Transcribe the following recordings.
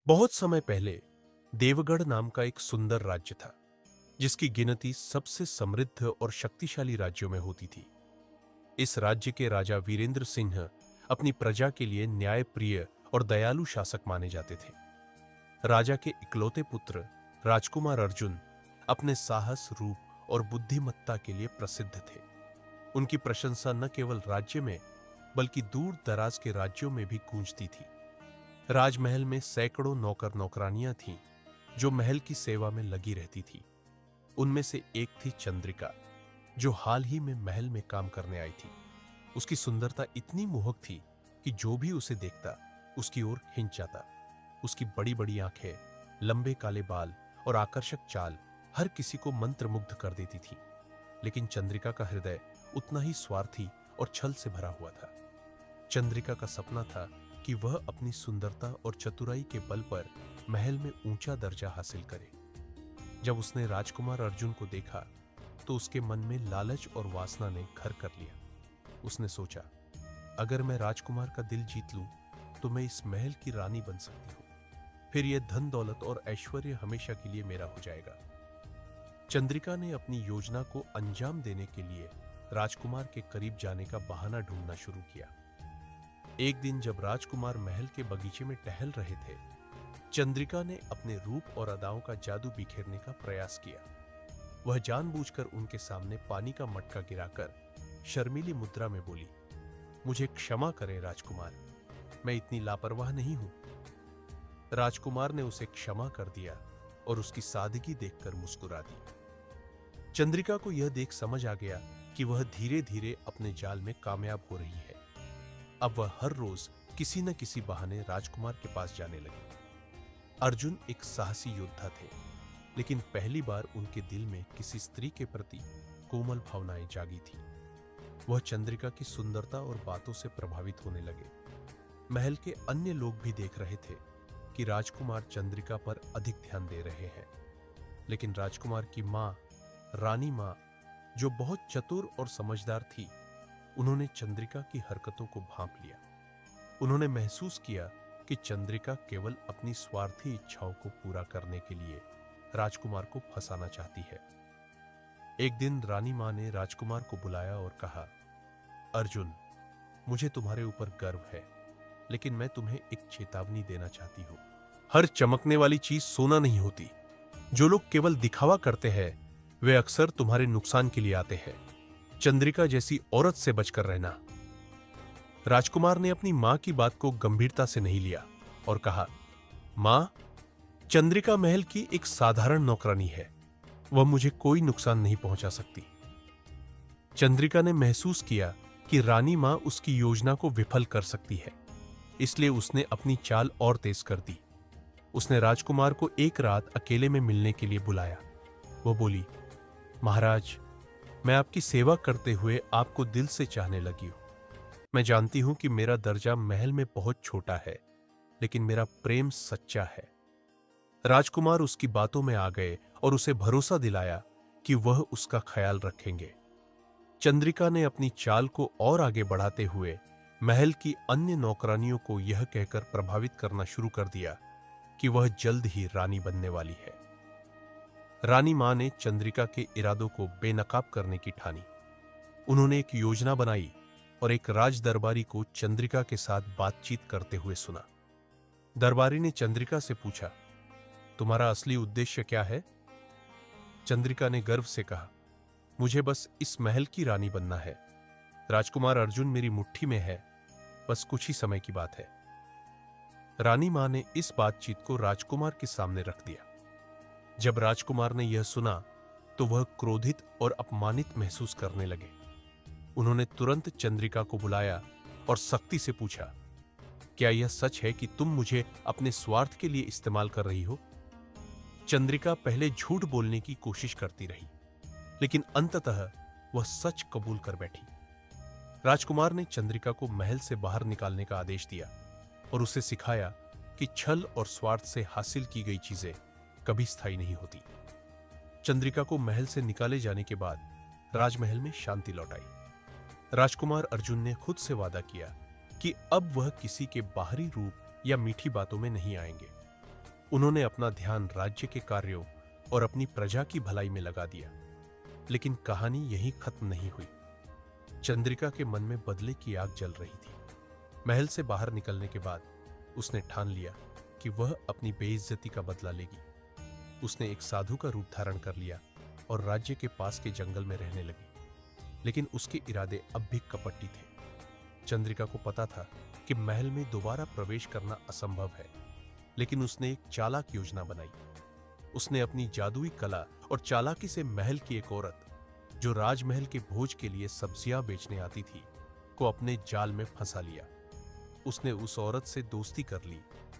बहुत समय पहले देवगढ़ नाम का एक सुंदर राज्य था, जिसकी गिनती सबसे समृद्ध और शक्तिशाली राज्यों में होती थी। इस राज्य के राजा वीरेंद्र सिंह अपनी प्रजा के लिए न्यायप्रिय और दयालु शासक माने जाते थे। राजा के इकलौते पुत्र राजकुमार अर्जुन अपने साहस, रूप और बुद्धिमत्ता के लिए प्रसिद्ध थे। उनकी प्रशंसा न केवल राज्य में बल्कि दूर दराज के राज्यों में भी गूंजती थी। राजमहल में सैकड़ों नौकर नौकरानियां थीं, जो महल की सेवा में लगी रहती थी। उनमें से एक थी चंद्रिका, जो हाल ही में महल में काम करने आई थी। उसकी सुंदरता इतनी मोहक थी कि जो भी उसे देखता उसकी ओर खिंच जाता। उसकी बड़ी बड़ी आंखें, लंबे काले बाल और आकर्षक चाल हर किसी को मंत्रमुग्ध कर देती थी। लेकिन चंद्रिका का हृदय उतना ही स्वार्थी और छल से भरा हुआ था। चंद्रिका का सपना था कि वह अपनी सुंदरता और चतुराई के बल पर महल में ऊंचा दर्जा हासिल करे। जब उसने राजकुमार अर्जुन को देखा तो उसके मन में लालच और वासना ने घर कर लिया। उसने सोचा, अगर मैं राजकुमार का दिल जीत लूं तो मैं इस महल की रानी बन सकती हूं। फिर यह धन दौलत और ऐश्वर्य हमेशा के लिए मेरा हो जाएगा। चंद्रिका ने अपनी योजना को अंजाम देने के लिए राजकुमार के करीब जाने का बहाना ढूंढना शुरू किया। एक दिन जब राजकुमार महल के बगीचे में टहल रहे थे, चंद्रिका ने अपने रूप और अदाओं का जादू बिखेरने का प्रयास किया। वह जानबूझकर उनके सामने पानी का मटका गिराकर शर्मीली मुद्रा में बोली, मुझे क्षमा करें राजकुमार, मैं इतनी लापरवाह नहीं हूं। राजकुमार ने उसे क्षमा कर दिया और उसकी सादगी देखकर मुस्कुरा दी। चंद्रिका को यह देख समझ आ गया कि वह धीरे धीरे अपने जाल में कामयाब हो रही है। अब वह हर रोज किसी न किसी बहाने राजकुमार के पास जाने लगी। अर्जुन एक साहसी योद्धा थे, लेकिन पहली बार उनके दिल में किसी स्त्री के प्रति कोमल भावनाएं जागी थी। वह चंद्रिका की सुंदरता और बातों से प्रभावित होने लगे। महल के अन्य लोग भी देख रहे थे कि राजकुमार चंद्रिका पर अधिक ध्यान दे रहे हैं। लेकिन राजकुमार की मां, रानी मां, जो बहुत चतुर और समझदार थी, उन्होंने चंद्रिका की हरकतों को भांप लिया। उन्होंने महसूस किया कि चंद्रिका केवल अपनी स्वार्थी इच्छाओं को पूरा करने के लिए राजकुमार को फंसाना चाहती है। एक दिन रानी मां ने राजकुमार को बुलाया और कहा, अर्जुन, मुझे तुम्हारे ऊपर गर्व है, लेकिन मैं तुम्हें एक चेतावनी देना चाहती हूं। हर चमकने वाली चीज सोना नहीं होती। जो लोग केवल दिखावा करते हैं, वे अक्सर तुम्हारे नुकसान के लिए आते हैं। चंद्रिका जैसी औरत से बचकर रहना। राजकुमार ने अपनी मां की बात को गंभीरता से नहीं लिया और कहा, मां, चंद्रिका महल की एक साधारण नौकरानी है। वह मुझे कोई नुकसान नहीं पहुंचा सकती। चंद्रिका ने महसूस किया कि रानी मां उसकी योजना को विफल कर सकती है, इसलिए उसने अपनी चाल और तेज कर दी। उसने राजकुमार को एक रात अकेले में मिलने के लिए बुलाया। वो बोली, महाराज, मैं आपकी सेवा करते हुए आपको दिल से चाहने लगी हूं। मैं जानती हूं कि मेरा दर्जा महल में बहुत छोटा है, लेकिन मेरा प्रेम सच्चा है। राजकुमार उसकी बातों में आ गए और उसे भरोसा दिलाया कि वह उसका ख्याल रखेंगे। चंद्रिका ने अपनी चाल को और आगे बढ़ाते हुए महल की अन्य नौकरानियों को यह कहकर प्रभावित करना शुरू कर दिया कि वह जल्द ही रानी बनने वाली है। रानी मां ने चंद्रिका के इरादों को बेनकाब करने की ठानी। उन्होंने एक योजना बनाई और एक राज दरबारी को चंद्रिका के साथ बातचीत करते हुए सुना। दरबारी ने चंद्रिका से पूछा, तुम्हारा असली उद्देश्य क्या है? चंद्रिका ने गर्व से कहा, मुझे बस इस महल की रानी बनना है। राजकुमार अर्जुन मेरी मुट्ठी में है, बस कुछ ही समय की बात है। रानी मां ने इस बातचीत को राजकुमार के सामने रख दिया। जब राजकुमार ने यह सुना तो वह क्रोधित और अपमानित महसूस करने लगे। उन्होंने तुरंत चंद्रिका को बुलाया और सख्ती से पूछा, क्या यह सच है कि तुम मुझे अपने स्वार्थ के लिए इस्तेमाल कर रही हो? चंद्रिका पहले झूठ बोलने की कोशिश करती रही, लेकिन अंततः वह सच कबूल कर बैठी। राजकुमार ने चंद्रिका को महल से बाहर निकालने का आदेश दिया और उसे सिखाया कि छल और स्वार्थ से हासिल की गई चीजें कभी स्थायी नहीं होती। चंद्रिका को महल से निकाले जाने के बाद राजमहल में शांति लौट आई। राजकुमार अर्जुन ने खुद से वादा किया कि अब वह किसी के बाहरी रूप या मीठी बातों में नहीं आएंगे। उन्होंने अपना ध्यान राज्य के कार्यों और अपनी प्रजा की भलाई में लगा दिया। लेकिन कहानी यहीं खत्म नहीं हुई। चंद्रिका के मन में बदले की आग जल रही थी। महल से बाहर निकलने के बाद उसने ठान लिया कि वह अपनी बेइज्जती का बदला लेगी। उसने एक साधु का रूप धारण कर लिया और राज्य के पास के जंगल में रहने लगी। लेकिन उसके इरादे अब भी कपटी थे। चंद्रिका को पता था कि महल में दोबारा प्रवेश करना असंभव है, लेकिन उसने एक चालाक योजना बनाई। उसने अपनी जादुई कला और चालाकी से महल की एक औरत, जो राजमहल के भोज के लिए सब्जियां बेचने आती थी, को अपने जाल में फंसा लिया। उसने उस औरत से दोस्ती कर ली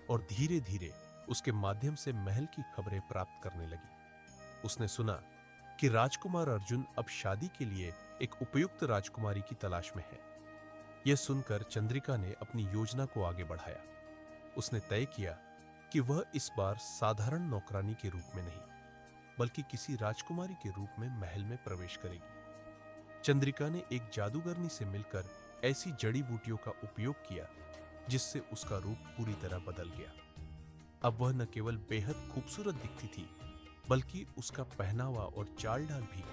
और धीरे धीरे उसके माध्यम से महल की खबरें प्राप्त करने लगी। उसने सुना कि राजकुमार अर्जुन अब शादी के लिए एक उपयुक्त राजकुमारी की तलाश में है। यह सुनकर चंद्रिका ने अपनी योजना को आगे बढ़ाया। उसने तय किया कि वह इस बार साधारण नौकरानी के रूप में नहीं, बल्कि किसी राजकुमारी के रूप में महल में प्रवेश करेगी। चंद्रिका ने एक जादूगरनी से मिलकर ऐसी जड़ी बूटियों का उपयोग किया जिससे उसका रूप पूरी तरह बदल गया। अब वह न केवल बेहद खूबसूरत दिखती थी, बल्कि उसका पहनावा और चाल ढाल भी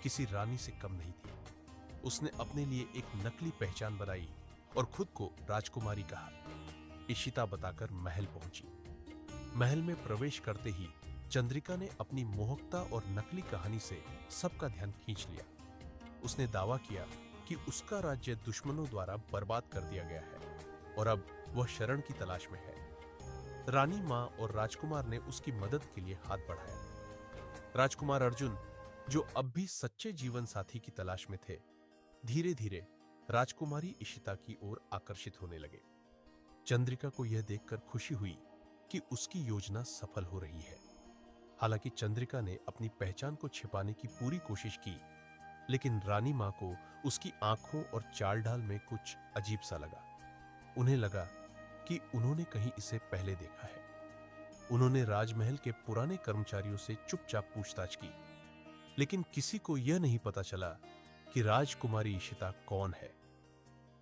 किसी रानी से कम नहीं थी। उसने अपने लिए एक नकली पहचान बनाई और खुद को राजकुमारी कहा। इशिता बताकर महल पहुंची। महल में प्रवेश करते ही चंद्रिका ने अपनी मोहकता और नकली कहानी से सबका ध्यान खींच लिया। उसने दावा किया कि उसका राज्य दुश्मनों द्वारा बर्बाद कर दिया गया है और अब वह शरण की तलाश में है। रानी मां और राजकुमार ने उसकी मदद के लिए हाथ बढ़ाया। राजकुमार अर्जुन, जो अब भी सच्चे जीवन साथी की तलाश में थे, धीरे धीरे राजकुमारी इशिता की ओर आकर्षित होने लगे। चंद्रिका को यह देखकर खुशी हुई कि उसकी योजना सफल हो रही है। हालांकि चंद्रिका ने अपनी पहचान को छिपाने की पूरी कोशिश की, लेकिन रानी मां को उसकी आंखों और चाल ढाल में कुछ अजीब सा लगा। उन्हें लगा कि उन्होंने कहीं इसे पहले देखा है। उन्होंने राजमहल के पुराने कर्मचारियों से चुपचाप पूछताछ की, लेकिन किसी को यह नहीं पता चला कि राजकुमारी इशिता कौन है।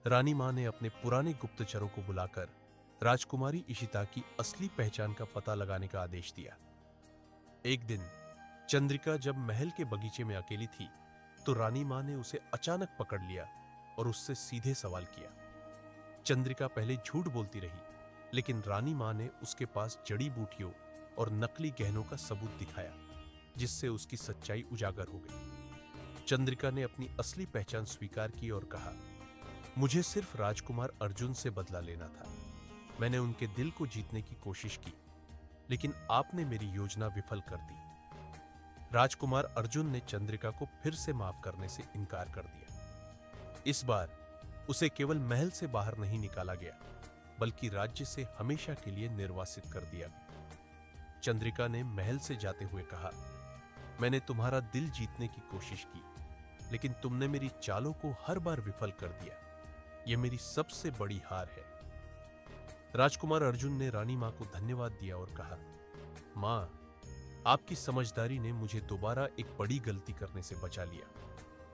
रानी मां ने अपने पुराने गुप्तचरों को बुलाकर राजकुमारी इशिता की असली पहचान का पता लगाने का आदेश दिया। एक दिन चंद्रिका जब महल के बगीचे में अकेली थी, तो रानी मां ने उसे अचानक पकड़ लिया और उससे सीधे सवाल किया। चंद्रिका पहले झूठ बोलती रही, लेकिन रानी मां ने उसके पास जड़ी बूटियों और नकली गहनों का सबूत दिखाया, जिससे उसकी सच्चाई उजागर हो गई। चंद्रिका ने अपनी असली पहचान स्वीकार की और कहा, मुझे सिर्फ राजकुमार अर्जुन से बदला लेना था। मैंने उनके दिल को जीतने की कोशिश की, लेकिन आपने मेरी योजना विफल कर दी। राजकुमार अर्जुन ने चंद्रिका को फिर से माफ करने से इनकार कर दिया। इस बार उसे केवल महल से बाहर नहीं निकाला गया, बल्कि राज्य से हमेशा के लिए निर्वासित कर दिया गया। चंद्रिका ने महल से जाते हुए कहा, मैंने तुम्हारा दिल जीतने की कोशिश की, लेकिन तुमने मेरी चालों को हर बार विफल कर दिया। यह मेरी सबसे बड़ी हार है। राजकुमार अर्जुन ने रानी मां को धन्यवाद दिया और कहा, मां, आपकी समझदारी ने मुझे दोबारा एक बड़ी गलती करने से बचा लिया।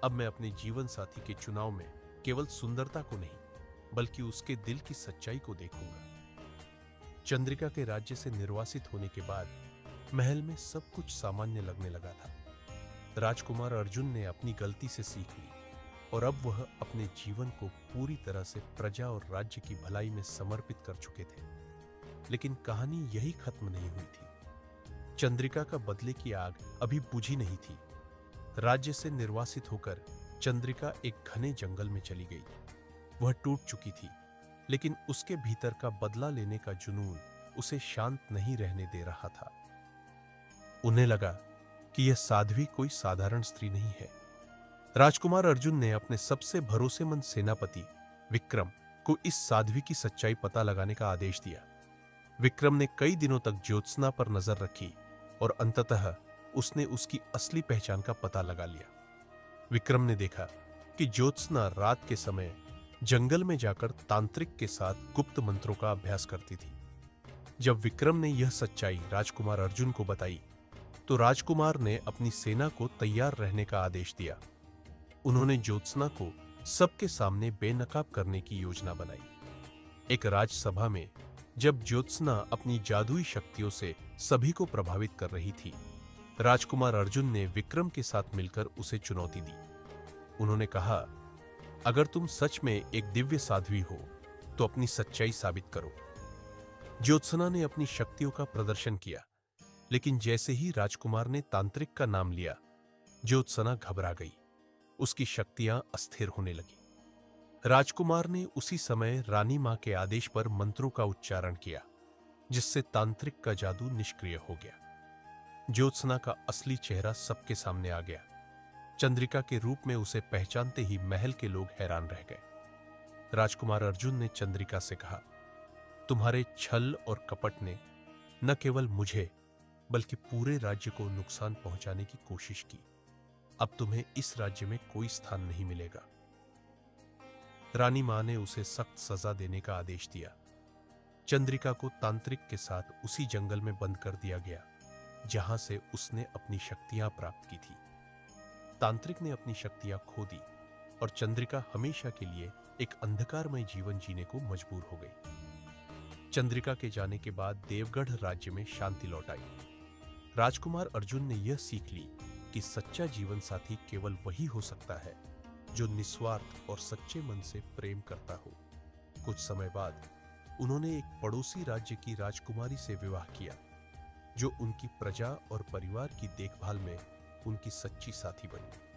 अब मैं अपने जीवन साथी के चुनाव में केवल सुंदरता को नहीं, बल्कि उसके दिल की सच्चाई को देखूंगा। चंद्रिका के राज्य से निर्वासित होने के बाद महल में सब कुछ सामान्य लगने लगा था। राजकुमार अर्जुन ने अपनी गलती से सीख ली और अब वह अपने जीवन को पूरी तरह से प्रजा और राज्य की भलाई में समर्पित कर चुके थे। लेकिन कहानी यही खत्म नहीं हुई थी। चंद्रिका का बदले की आग अभी बुझी नहीं थी। राज्य से निर्वासित होकर चंद्रिका एक घने जंगल में चली गई। वह टूट चुकी थी, लेकिन उसके भीतर का बदला लेने का जुनून उसे शांत नहीं रहने दे रहा था। उन्हें लगा कि यह साध्वी कोई साधारण स्त्री नहीं है। राजकुमार अर्जुन ने अपने सबसे भरोसेमंद सेनापति विक्रम को इस साध्वी की सच्चाई पता लगाने का आदेश दिया। विक्रम ने कई दिनों तक ज्योत्सना पर नजर रखी और अंततः उसने उसकी असली पहचान का पता लगा लिया। विक्रम ने देखा कि ज्योत्सना रात के समय जंगल में जाकर तांत्रिक के साथ गुप्त मंत्रों का अभ्यास करती थी। जब विक्रम ने यह सच्चाई राजकुमार अर्जुन को बताई, तो राजकुमार ने अपनी सेना को तैयार रहने का आदेश दिया। उन्होंने ज्योत्सना को सबके सामने बेनकाब करने की योजना बनाई। एक राजसभा में जब ज्योत्सना अपनी जादुई शक्तियों से सभी को प्रभावित कर रही थी, राजकुमार अर्जुन ने विक्रम के साथ मिलकर उसे चुनौती दी। उन्होंने कहा, अगर तुम सच में एक दिव्य साध्वी हो तो अपनी सच्चाई साबित करो। ज्योत्सना ने अपनी शक्तियों का प्रदर्शन किया, लेकिन जैसे ही राजकुमार ने तांत्रिक का नाम लिया, ज्योत्सना घबरा गई। उसकी शक्तियां अस्थिर होने लगी। राजकुमार ने उसी समय रानी मां के आदेश पर मंत्रों का उच्चारण किया, जिससे तांत्रिक का जादू निष्क्रिय हो गया। ज्योत्सना का असली चेहरा सबके सामने आ गया। चंद्रिका के रूप में उसे पहचानते ही महल के लोग हैरान रह गए। राजकुमार अर्जुन ने चंद्रिका से कहा, तुम्हारे छल और कपट ने न केवल मुझे बल्कि पूरे राज्य को नुकसान पहुंचाने की कोशिश की। अब तुम्हें इस राज्य में कोई स्थान नहीं मिलेगा। रानी मां ने उसे सख्त सजा देने का आदेश दिया। चंद्रिका को तांत्रिक के साथ उसी जंगल में बंद कर दिया गया जहां से उसने अपनी शक्तियां प्राप्त की थी। तांत्रिक ने अपनी शक्तियां खो दी और चंद्रिका हमेशा के लिए एक अंधकारमय जीवन जीने को मजबूर हो गई। चंद्रिका के जाने के बाद देवगढ़ राज्य में शांति लौट आई। राजकुमार अर्जुन ने यह सीख ली कि सच्चा जीवन साथी केवल वही हो सकता है जो निस्वार्थ और सच्चे मन से प्रेम करता हो। कुछ समय बाद उन्होंने एक पड़ोसी राज्य की राजकुमारी से विवाह किया, जो उनकी प्रजा और परिवार की देखभाल में उनकी सच्ची साथी बनी।